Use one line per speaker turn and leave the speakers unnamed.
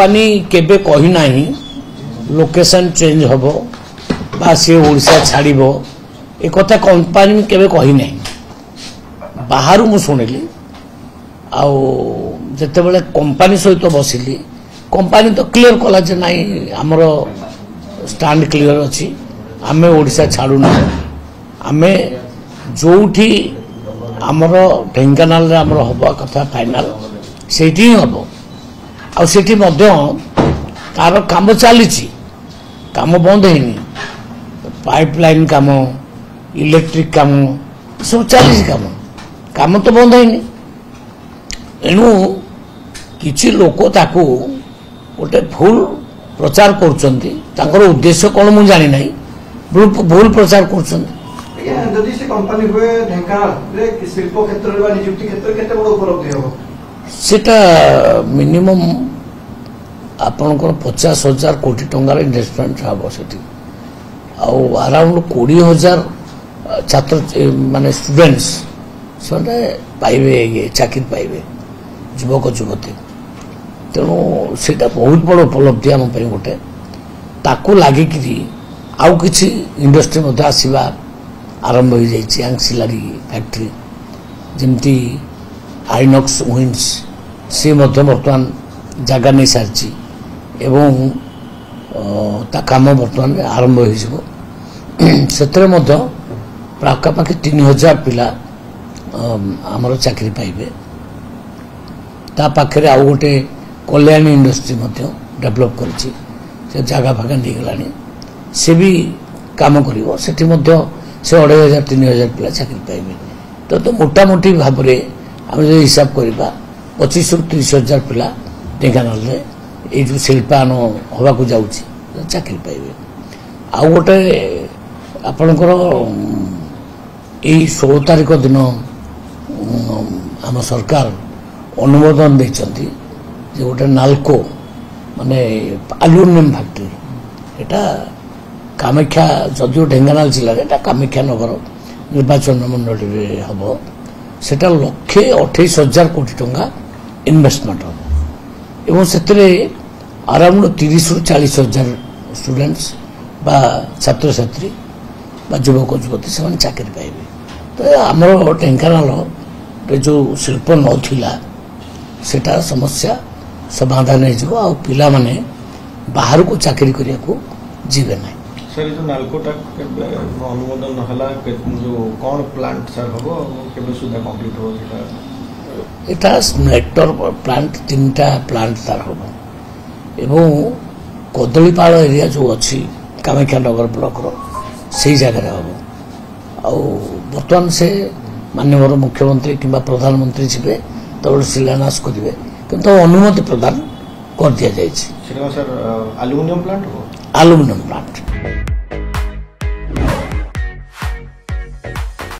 Company केबे कही नाही लोकेशन चेंज हम बा सी ओडिशा छाड़ब ए कथा कंपनी केबे कही नहीं बाहर मु शुणिली आते बड़े कंपनी सहित बसिली कंपनी तो क्लियर कला जे नाई आमर स्टैंड क्लियर अच्छी आमे ओडिशा छाड़ूना आमे जोठी आमर ढेंकानाल आमर हवा कथा फाइनाल सेठी हम आठी तार काम चली काम बंद है पाइपलाइन काम इलेक्ट्रिक काम सब चली काम तो बंद है एणु किछि लोक ताकू गोटे भूल प्रचार कर उद्देश्य कौन मुझे जानी ना भूल प्रचार कर
शिल्प क्षेत्र निजुक्ति क्षेत्र
सेटा मिनिमम आपनकर 50,000 कोटी टंकार इन्वेस्टमेंट हम से अराउंड 20,000 छात्र माने स्टूडेंट्स से पाइबे ये चाकरी पाइबे युवक युवती तेणु सेटा बहुत बड़ उपलब्धि आम गोटे ताकू लगिक आउ कि इंडस्ट्री आसवा आरंभ हो जाए आंसिलारी फैक्ट्री जमती आइनक्स विंड्स सी बर्तमान जगह नहीं सारी एवं ता काम बर्तमान आरंभ हो पाखापाखि 3,000 पिला आमर चाकरी पाइबे ता पाखे आउ गोटे कल्याणी इंडस्ट्री डेभलप कर जगह फागा नहीं गलानी से भी काम कर से 2,500 3,000 पिला चाकरी पाइबे तो मोटामोटी भाव में आम जो हिसाब करवा 25,000 ରୁ 30,000 पिला ढेंकानाल ये जो शिल्पायन हवा को जाऊँगी चाकरी पाइबे आउ गोटे आपणकर यही 16 तारिख दिन आम सरकार अनुमोदन देती जे गोटे नाल्को माने आलुमिनियम फैक्ट्री एटा कामाख्या जदिव ढेंकानाल जिले में कामाख्या नगर निर्वाचन मंडल हम सेटा 1,28,000 कोटी टंका इन्वेस्टमेंट हम एवं से अराउंड 30,000 ରୁ 40,000 स्टूडेंट्स बा छात्र छात्री बा युवक युवती से चाकरी पाइबे तो आमर ढेंकानाल जो शिल्प नथिला सेटा समस्या समाधान हो पिला माने बाहर को चाकरी करने को जीवे ना
सर जो नालकोटा अनुमोदन हला जो कौन प्लांट सर हो केबे सुधा कंप्लीट हो
एटा स्नेक्टर प्लांट 3टा प्लांट तार हो एवं कदलीपाड़ एरिया जो अच्छी कामाख्या नगर ब्लॉक रो सही जगह हम बर्तमान से माननीय मुख्यमंत्री किंबा प्रधानमंत्री जीवे तो शिलान्यास करेंगे किंतु अनुमति प्रदान कर दि जाए
सर एल्युमिनियम प्लांट हो
एल्युमिनियम प्लांट।